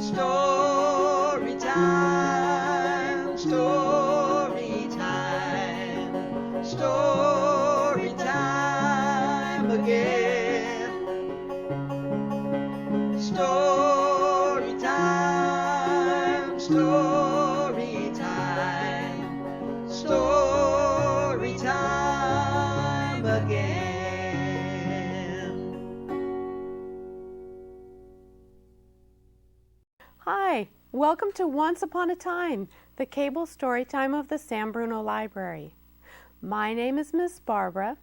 Story time, story time, story time again. Story time, story time, story time again. Hi, welcome to Once Upon a Time, the cable story time of the San Bruno Library. My name is Miss Barbara,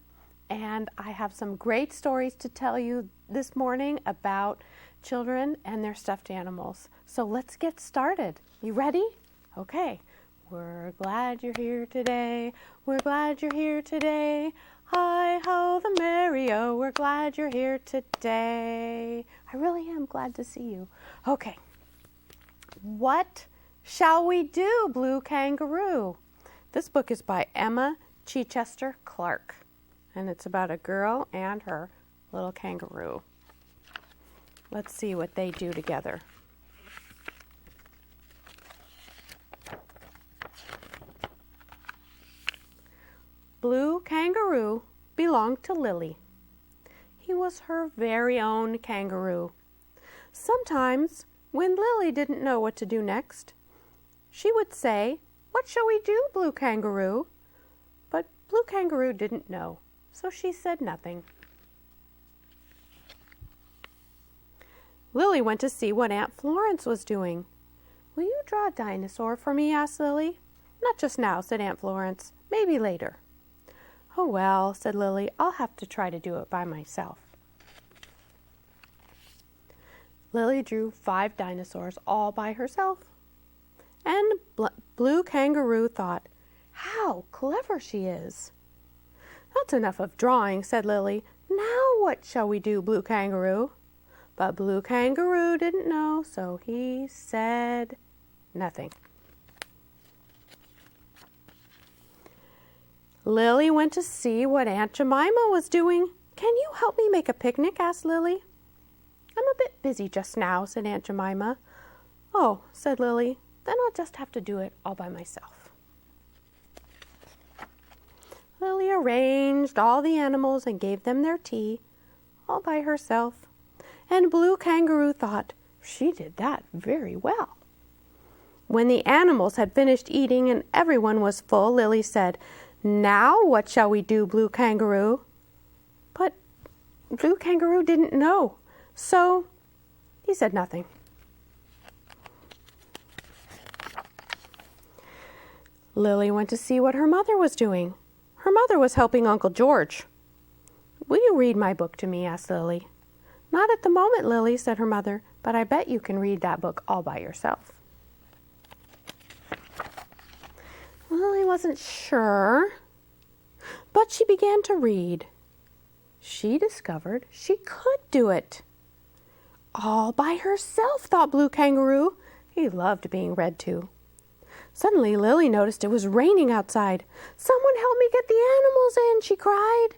and I have some great stories to tell you this morning about children and their stuffed animals. So let's get started. You ready? Okay. We're glad you're here today. We're glad you're here today. Hi-ho the merry-o, we're glad you're here today. I really am glad to see you. Okay. What Shall We Do, Blue Kangaroo? This book is by Emma Chichester Clark, and it's about a girl and her little kangaroo. Let's see what they do together. Blue Kangaroo belonged to Lily. He was her very own kangaroo. Sometimes, when Lily didn't know what to do next, she would say, "What shall we do, Blue Kangaroo?" But Blue Kangaroo didn't know, so she said nothing. Lily went to see what Aunt Florence was doing. "Will you draw a dinosaur for me?" asked Lily. "Not just now," said Aunt Florence. "Maybe later." "Oh well," said Lily, "I'll have to try to do it by myself." Lily drew 5 dinosaurs all by herself. And Blue Kangaroo thought, "How clever she is." "That's enough of drawing," said Lily. "Now what shall we do, Blue Kangaroo?" But Blue Kangaroo didn't know, so he said nothing. Lily went to see what Aunt Jemima was doing. "Can you help me make a picnic?" asked Lily. "I'm a bit busy just now," said Aunt Jemima. "Oh," said Lily, "then I'll just have to do it all by myself." Lily arranged all the animals and gave them their tea, all by herself. And Blue Kangaroo thought, she did that very well. When the animals had finished eating and everyone was full, Lily said, "Now what shall we do, Blue Kangaroo?" But Blue Kangaroo didn't know, so he said nothing. Lily went to see what her mother was doing. Her mother was helping Uncle George. "Will you read my book to me?" asked Lily. "Not at the moment, Lily," said her mother, "but I bet you can read that book all by yourself." Lily wasn't sure, but she began to read. She discovered she could do it. All by herself, thought Blue Kangaroo. He loved being read to. Suddenly, Lily noticed it was raining outside. "Someone help me get the animals in," she cried.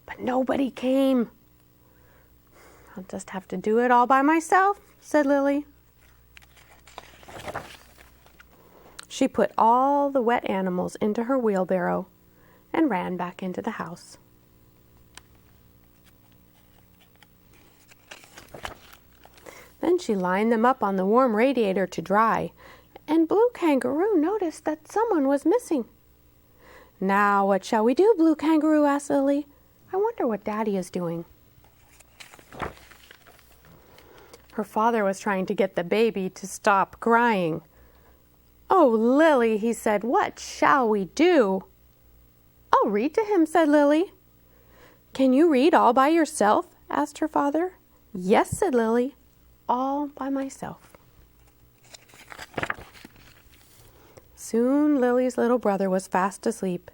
But nobody came. "I'll just have to do it all by myself," said Lily. She put all the wet animals into her wheelbarrow and ran back into the house. Then she lined them up on the warm radiator to dry, and Blue Kangaroo noticed that someone was missing. "Now what shall we do, Blue Kangaroo?" asked Lily. "I wonder what Daddy is doing." Her father was trying to get the baby to stop crying. "Oh, Lily," he said, "what shall we do?" "I'll read to him," said Lily. "Can you read all by yourself?" asked her father. "Yes," said Lily, "all by myself." Soon Lily's little brother was fast asleep.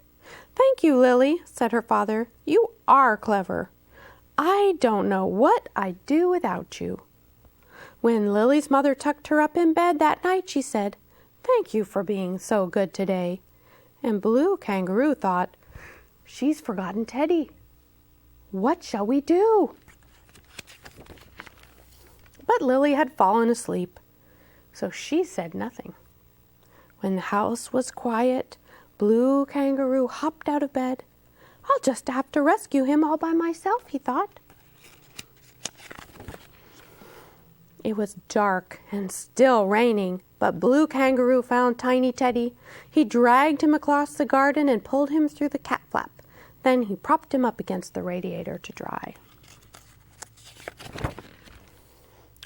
"Thank you, Lily," said her father. "You are clever. I don't know what I'd do without you." When Lily's mother tucked her up in bed that night, she said, "Thank you for being so good today." And Blue Kangaroo thought, "She's forgotten Teddy. What shall we do?" But Lily had fallen asleep, so she said nothing. When the house was quiet, Blue Kangaroo hopped out of bed. I'll just have to rescue him all by myself, he thought. It was dark and still raining, but Blue Kangaroo found Tiny Teddy. He dragged him across the garden and pulled him through the cat flap. Then he propped him up against the radiator to dry.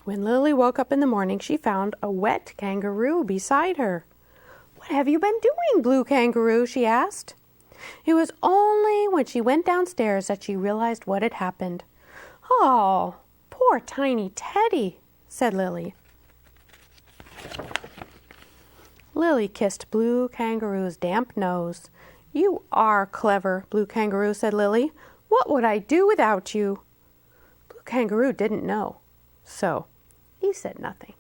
When Lily woke up in the morning, she found a wet kangaroo beside her. "What have you been doing, Blue Kangaroo?" she asked. It was only when she went downstairs that she realized what had happened. "Oh, poor Tiny Teddy," said Lily. Lily kissed Blue Kangaroo's damp nose. "You are clever, Blue Kangaroo," said Lily. "What would I do without you?" Blue Kangaroo didn't know, so he said nothing.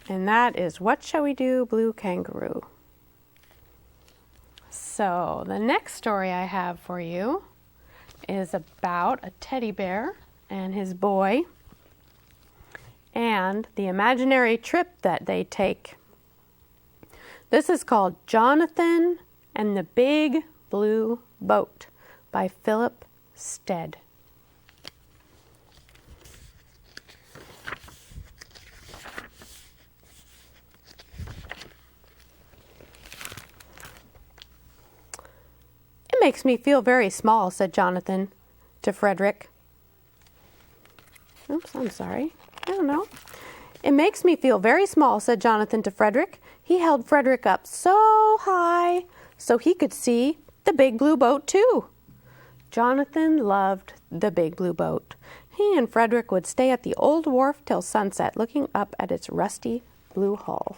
And that is What Shall We Do, Blue Kangaroo? So the next story I have for you is about a teddy bear and his boy and the imaginary trip that they take. This is called Jonathan and the Big Blue Boat by Philip Stead. "It makes me feel very small," said Jonathan to Frederick. Oops, I'm sorry. I don't know. "It makes me feel very small," said Jonathan to Frederick. He held Frederick up so high so he could see the big blue boat too. Jonathan loved the big blue boat. He and Frederick would stay at the old wharf till sunset, looking up at its rusty blue hull.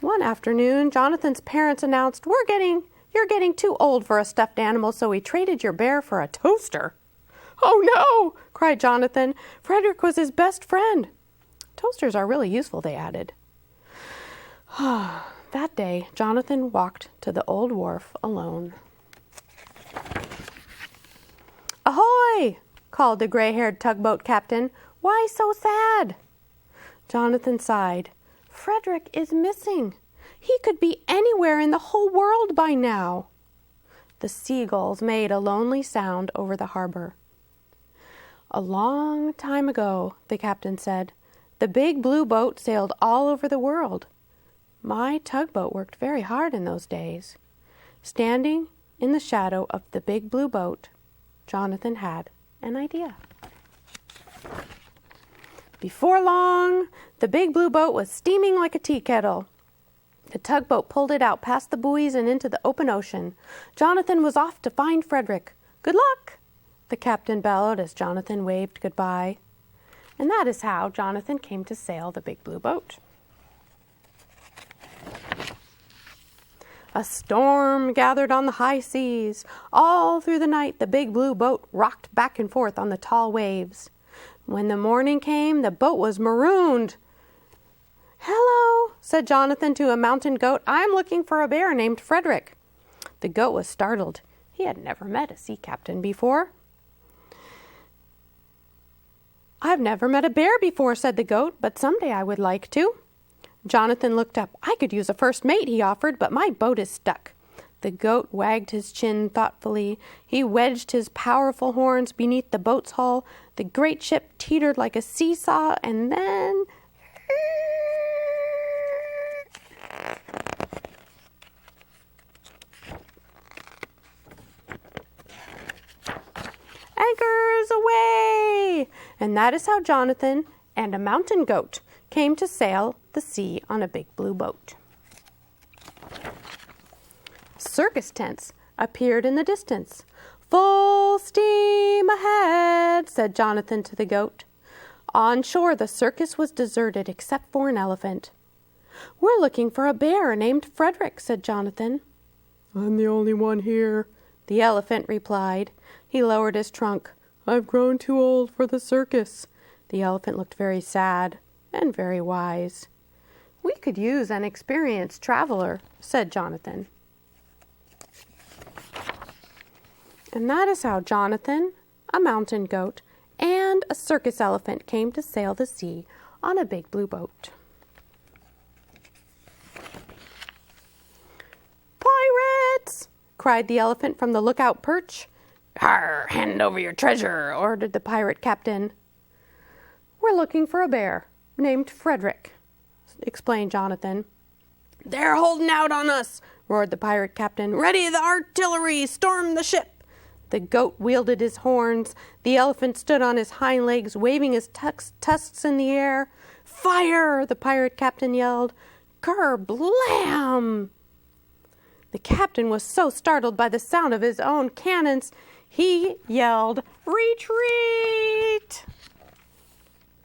One afternoon, Jonathan's parents announced, You're getting too old for a stuffed animal, so we traded your bear for a toaster." "Oh no!" cried Jonathan. "Frederick was his best friend." "Toasters are really useful," they added. That day, Jonathan walked to the old wharf alone. "Ahoy!" called the gray-haired tugboat captain. "Why so sad?" Jonathan sighed. "Frederick is missing. He could be anywhere in the whole world by now." The seagulls made a lonely sound over the harbor. "A long time ago," the captain said, "the big blue boat sailed all over the world. My tugboat worked very hard in those days." Standing in the shadow of the big blue boat, Jonathan had an idea. Before long, the big blue boat was steaming like a tea kettle. The tugboat pulled it out past the buoys and into the open ocean. Jonathan was off to find Frederick. "Good luck!" the captain bellowed as Jonathan waved goodbye. And that is how Jonathan came to sail the big blue boat. A storm gathered on the high seas. All through the night, the big blue boat rocked back and forth on the tall waves. When the morning came, the boat was marooned. "Hello," said Jonathan to a mountain goat. "I'm looking for a bear named Frederick." The goat was startled. He had never met a sea captain before. "I've never met a bear before," said the goat, "but someday I would like to." Jonathan looked up. "I could use a first mate," he offered, "but my boat is stuck." The goat wagged his chin thoughtfully. He wedged his powerful horns beneath the boat's hull. The great ship teetered like a seesaw, and then... "Anchors away!" And that is how Jonathan and a mountain goat came to sail the sea on a big blue boat. Circus tents appeared in the distance. "Full steam ahead," said Jonathan to the goat. On shore, the circus was deserted except for an elephant. "We're looking for a bear named Frederick," said Jonathan. "I'm the only one here," the elephant replied. He lowered his trunk. "I've grown too old for the circus." The elephant looked very sad and very wise. "We could use an experienced traveler," said Jonathan. And that is how Jonathan, a mountain goat, and a circus elephant came to sail the sea on a big blue boat. "Pirates!" cried the elephant from the lookout perch. "Arr, hand over your treasure," ordered the pirate captain. "We're looking for a bear named Frederick," explained Jonathan. "They're holding out on us," roared the pirate captain. "Ready the artillery! Storm the ship!" The goat wielded his horns. The elephant stood on his hind legs, waving his tusks in the air. "Fire!" the pirate captain yelled. Ker-blam! The captain was so startled by the sound of his own cannons, he yelled, "Retreat!"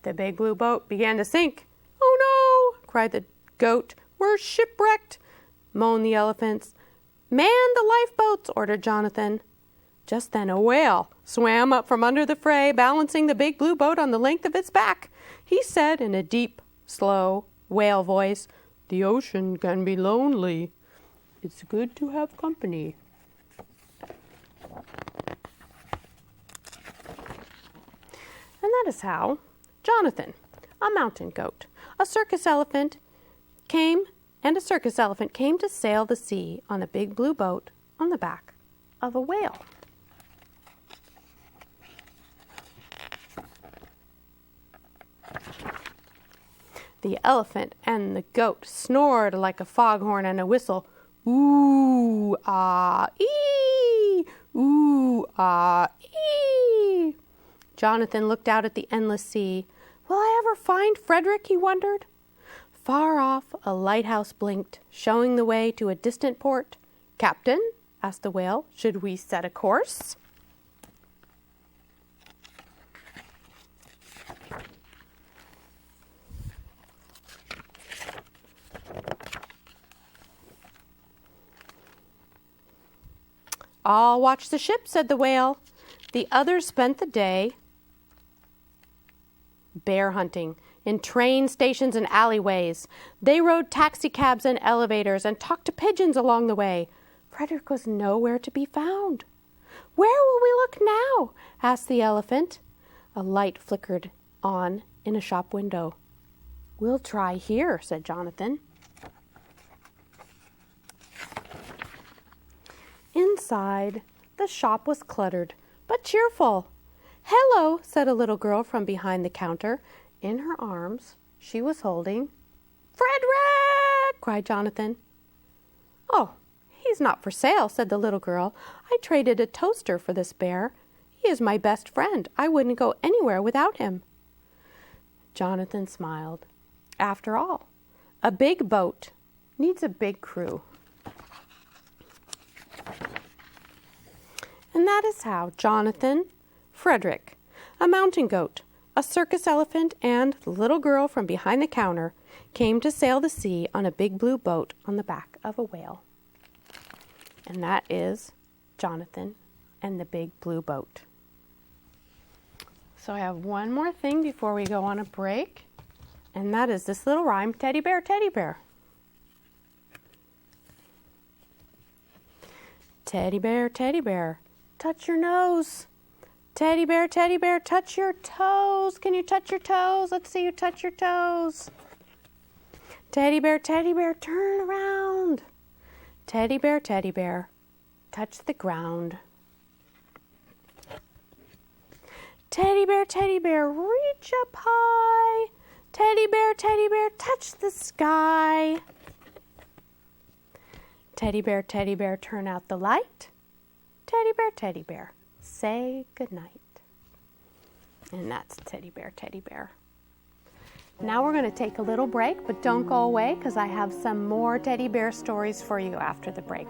The big blue boat began to sink. "Oh no!" cried the goat. "We're shipwrecked!" moaned the elephants. "Man the lifeboats!" ordered Jonathan. Just then a whale swam up from under the fray, balancing the big blue boat on the length of its back. He said in a deep, slow whale voice, "The ocean can be lonely. It's good to have company." And that is how Jonathan, a mountain goat, a circus elephant came to sail the sea on a big blue boat on the back of a whale. The elephant and the goat snored like a foghorn and a whistle. Ooh, ah, ee! Ooh, ah, ee! Jonathan looked out at the endless sea. Will I ever find Frederick? He wondered. Far off, a lighthouse blinked, showing the way to a distant port. "Captain," asked the whale, "should we set a course?" "I'll watch the ship," said the whale. The others spent the day bear hunting in train stations and alleyways. They rode taxicabs and elevators and talked to pigeons along the way. Frederick was nowhere to be found. "Where will we look now?" asked the elephant. A light flickered on in a shop window. "We'll try here," said Jonathan. Inside, the shop was cluttered, but cheerful. "Hello," said a little girl from behind the counter. In her arms, she was holding "Frederick!" cried Jonathan. "Oh, he's not for sale," said the little girl. "I traded a toaster for this bear. He is my best friend. I wouldn't go anywhere without him." Jonathan smiled. After all, a big boat needs a big crew. And that is how Jonathan, Frederick, a mountain goat, a circus elephant, and the little girl from behind the counter came to sail the sea on a big blue boat on the back of a whale. And that is Jonathan and the big blue boat. So I have one more thing before we go on a break, and that is this little rhyme, "Teddy bear, teddy bear." Teddy bear, touch your nose. Teddy bear, touch your toes. Can you touch your toes? Let's see you touch your toes. Teddy bear, turn around. Teddy bear, touch the ground. Teddy bear, reach up high. Teddy bear, touch the sky. Teddy bear, turn out the light. Teddy bear, say goodnight. And that's Teddy bear. Now we're going to take a little break, but don't go away because I have some more teddy bear stories for you after the break.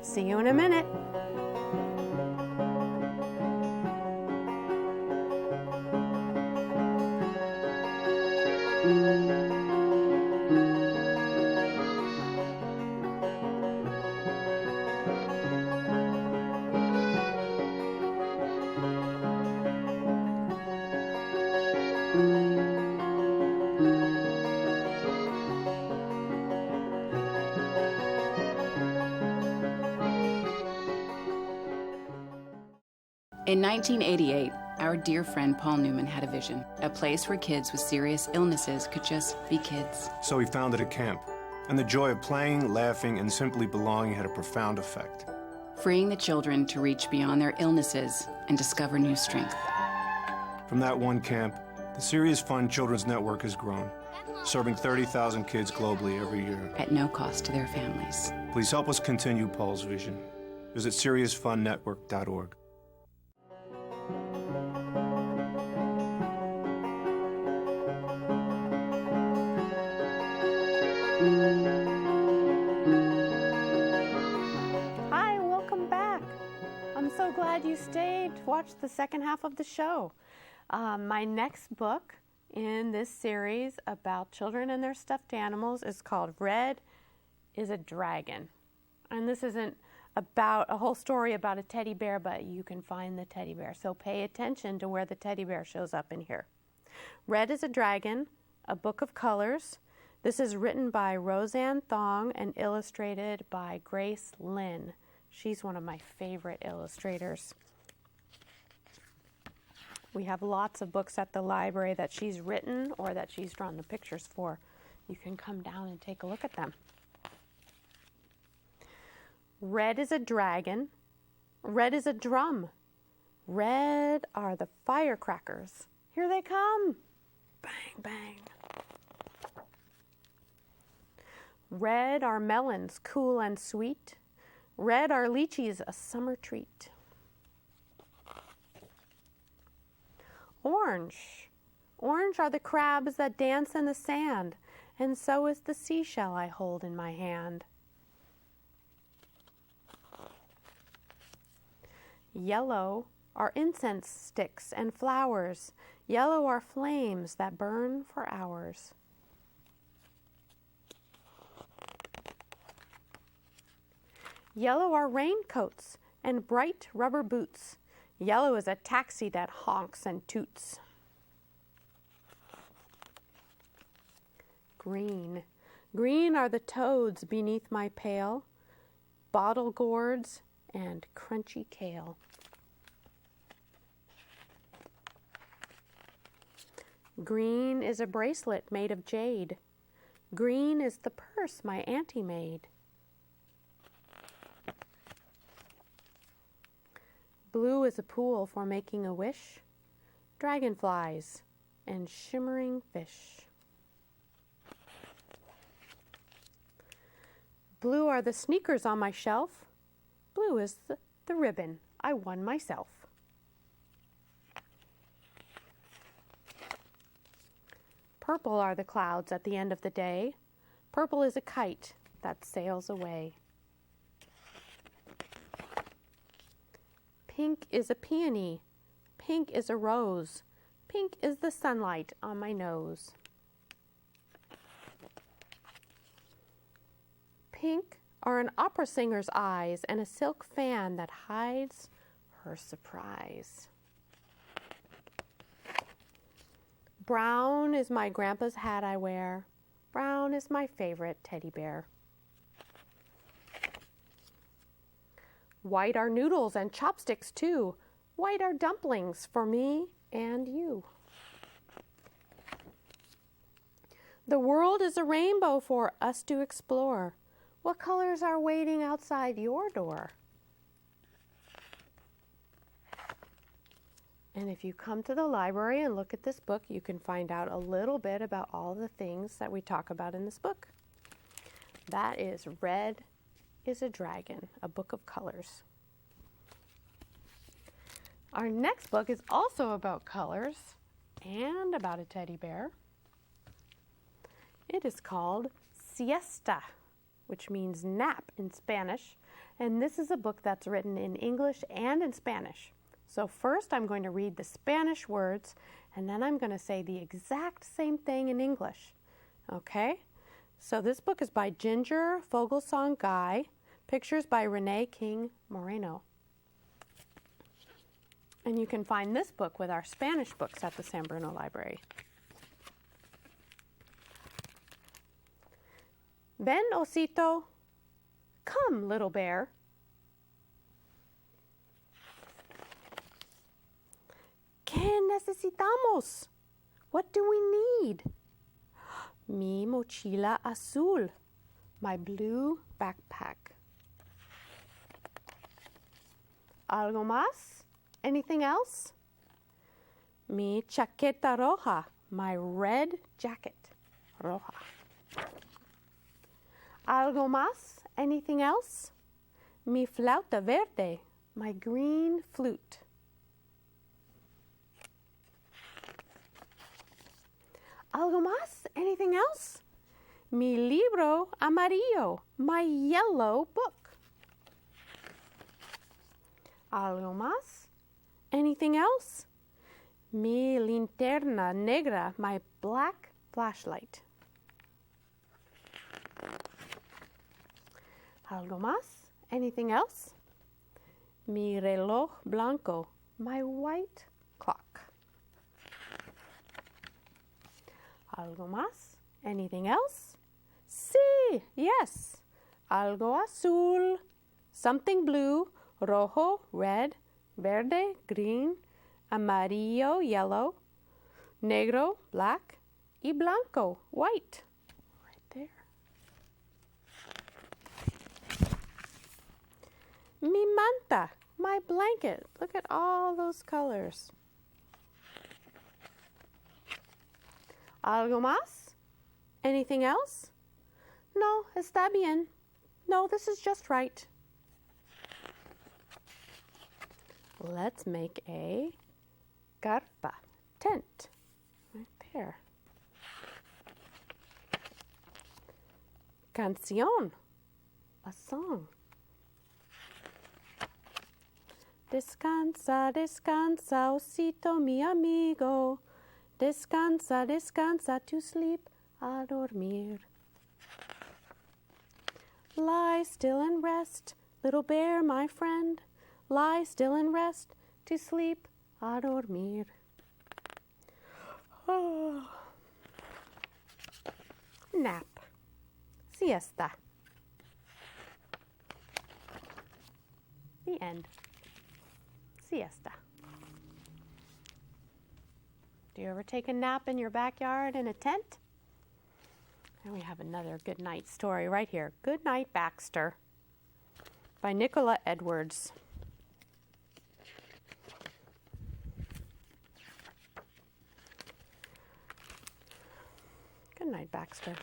See you in a minute. In 1988, Our dear friend Paul Newman had a vision, a place where kids with serious illnesses could just be kids. So he founded a camp, and the joy of playing, laughing, and simply belonging had a profound effect. Freeing the children to reach beyond their illnesses and discover new strength. From that one camp, the Serious Fun Children's Network has grown, serving 30,000 kids globally every year. At no cost to their families. Please help us continue Paul's vision. Visit SeriousFunNetwork.org. Hi, welcome back. I'm so glad you stayed to watch the second half of the show. My next book in this series about children and their stuffed animals is called Red is a Dragon. And this isn't about a whole story about a teddy bear, but you can find the teddy bear. So pay attention to where the teddy bear shows up in here. Red is a Dragon, a book of colors. This is written by Roseanne Thong and illustrated by Grace Lynn. She's one of my favorite illustrators. We have lots of books at the library that she's written or that she's drawn the pictures for. You can come down and take a look at them. Red is a dragon. Red is a drum. Red are the firecrackers. Here they come. Bang, bang. Red are melons, cool and sweet. Red are lychees, a summer treat. Orange. Orange are the crabs that dance in the sand, and so is the seashell I hold in my hand. Yellow are incense sticks and flowers. Yellow are flames that burn for hours. Yellow are raincoats and bright rubber boots. Yellow is a taxi that honks and toots. Green. Green are the toads beneath my pail, bottle gourds and crunchy kale. Green is a bracelet made of jade. Green is the purse my auntie made. Blue is a pool for making a wish, dragonflies and shimmering fish. Blue are the sneakers on my shelf. Blue is the ribbon I won myself. Purple are the clouds at the end of the day. Purple is a kite that sails away. Pink is a peony. Pink is a rose. Pink is the sunlight on my nose. Pink are an opera singer's eyes and a silk fan that hides her surprise. Brown is my grandpa's hat I wear. Brown is my favorite teddy bear. White are noodles and chopsticks too. White are dumplings for me and you. The world is a rainbow for us to explore. What colors are waiting outside your door? And if you come to the library and look at this book, you can find out a little bit about all the things that we talk about in this book. That is Red is a Dragon, a book of colors. Our next book is also about colors and about a teddy bear. It is called Siesta, which means nap in Spanish, and this is a book that's written in English and in Spanish. So first I'm going to read the Spanish words, and then I'm going to say the exact same thing in English. Okay? So this book is by Ginger Fogelsong Guy, pictures by Renee King Moreno. And you can find this book with our Spanish books at the San Bruno Library. Ven, osito. Come, little bear. necesitamos? What do we need? Mi mochila azul, my blue backpack. ¿Algo más? Anything else? Mi chaqueta roja, my red jacket. Roja. ¿Algo más? Anything else? Mi flauta verde, my green flute. ¿Algo más? Anything else? Mi libro amarillo, my yellow book. ¿Algo más? Anything else? Mi linterna negra, my black flashlight. ¿Algo más? Anything else? Mi reloj blanco, my white clock. ¿Algo más? Anything else? Sí, yes. Algo azul, something blue, rojo, red, verde, green, amarillo, yellow, negro, black, y blanco, white. Right there. Mi manta, my blanket. Look at all those colors. ¿Algo más? Anything else? No, está bien. No, this is just right. Let's make a carpa, tent, right there. Canción, a song. Descansa, descansa, osito mi amigo. Descansa, descansa, to sleep, a dormir. Lie still and rest, little bear, my friend. Lie still and rest, to sleep, a dormir. Oh. Nap, siesta. The end. Siesta. Do you ever take a nap in your backyard in a tent? And we have another good night story right here. Good Night, Baxter by Nicola Edwards. Good night, Baxter.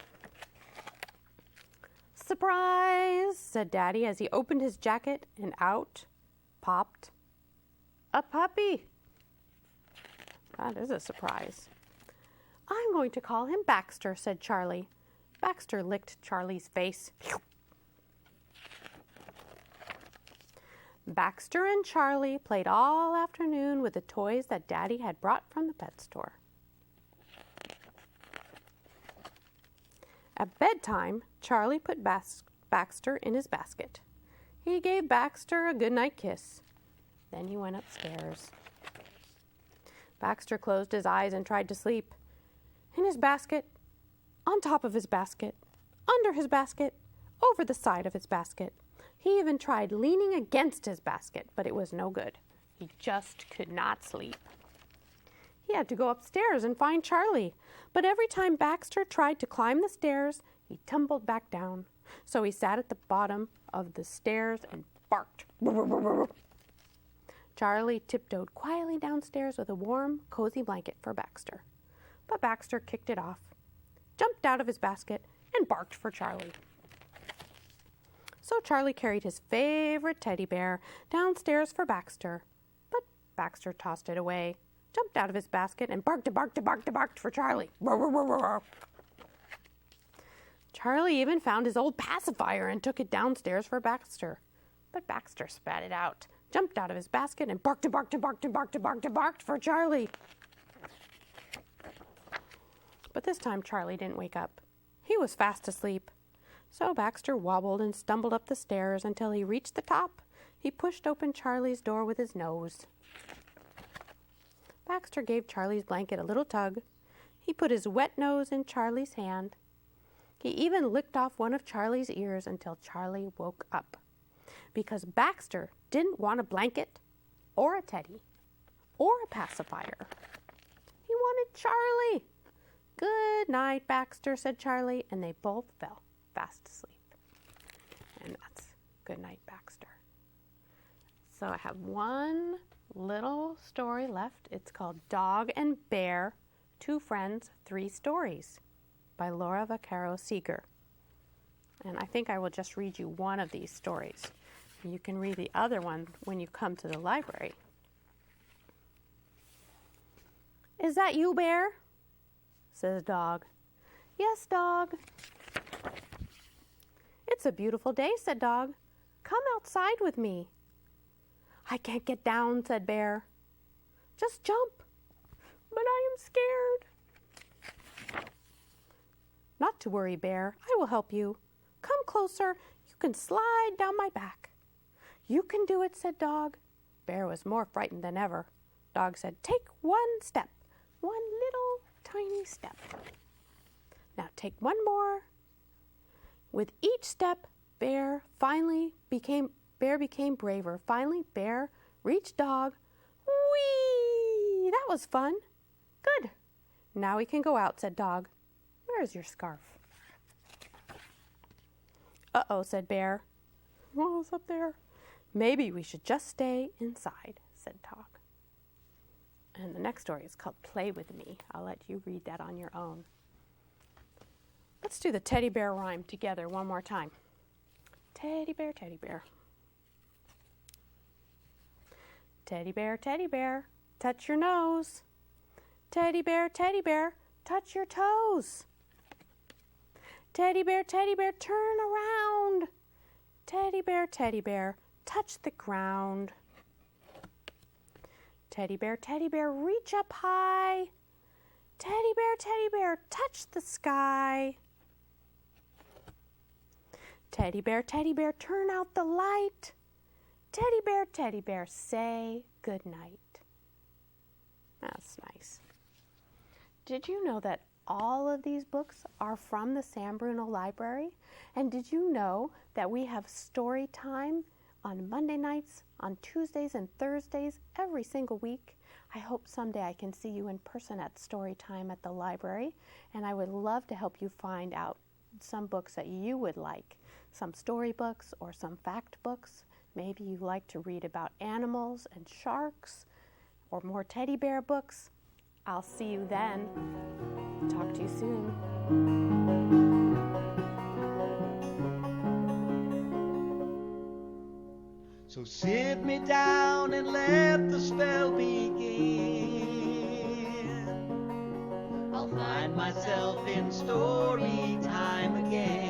Surprise, said Daddy as he opened his jacket and out popped a puppy. That is a surprise. I'm going to call him Baxter, said Charlie. Baxter licked Charlie's face. Baxter and Charlie played all afternoon with the toys that Daddy had brought from the pet store. At bedtime, Charlie put Baxter in his basket. He gave Baxter a goodnight kiss. Then he went upstairs. Baxter closed his eyes and tried to sleep. In his basket, on top of his basket, under his basket, over the side of his basket. He even tried leaning against his basket, but it was no good. He just could not sleep. He had to go upstairs and find Charlie, but every time Baxter tried to climb the stairs, he tumbled back down. So he sat at the bottom of the stairs and barked. Charlie tiptoed quietly downstairs with a warm, cozy blanket for Baxter. But Baxter kicked it off, jumped out of his basket, and barked for Charlie. So Charlie carried his favorite teddy bear downstairs for Baxter. But Baxter tossed it away, jumped out of his basket, and barked for Charlie. Charlie even found his old pacifier and took it downstairs for Baxter. But Baxter spat it out, jumped out of his basket, and barked for Charlie. But this time Charlie didn't wake up. He was fast asleep. So Baxter wobbled and stumbled up the stairs until he reached the top. He pushed open Charlie's door with his nose. Baxter gave Charlie's blanket a little tug. He put his wet nose in Charlie's hand. He even licked off one of Charlie's ears until Charlie woke up. Because Baxter didn't want a blanket or a teddy or a pacifier. did Charlie? Good night, Baxter, said Charlie, and they both fell fast asleep. And that's good night, Baxter. So I have one little story left. It's called Dog and Bear, Two Friends, Three Stories by Laura Vaccaro Seeger. And I think I will just read you one of these stories. You can read the other one when you come to the library. Is that you, Bear? Says Dog. Yes, Dog. It's a beautiful day, said Dog. Come outside with me. I can't get down, said Bear. Just jump. But I am scared. Not to worry, Bear. I will help you. Come closer. You can slide down my back. You can do it, said Dog. Bear was more frightened than ever. Dog said, take one step. One little tiny step. Now take one more. With each step, Bear became braver. Finally, Bear reached Dog. Whee! That was fun. Good. Now we can go out, said Dog. Where's your scarf? Uh-oh, said Bear. What was up there? Maybe we should just stay inside, said Dog. And the next story is called Play With Me. I'll let you read that on your own. Let's do the teddy bear rhyme together one more time. Teddy bear, teddy bear. Teddy bear, touch your nose. Teddy bear, touch your toes. Teddy bear, turn around. Teddy bear, touch the ground. Teddy bear, reach up high. Teddy bear, touch the sky. Teddy bear, turn out the light. Teddy bear, say good night. That's nice. Did you know that all of these books are from the San Bruno Library? And did you know that we have story time on Monday nights, on Tuesdays and Thursdays, every single week? I hope someday I can see you in person at story time at the library, and I would love to help you find out some books that you would like, some story books or some fact books. Maybe you like to read about animals and sharks or more teddy bear books. I'll see you then. Talk to you soon. So sit me down and let the spell begin. I'll find myself in story time again.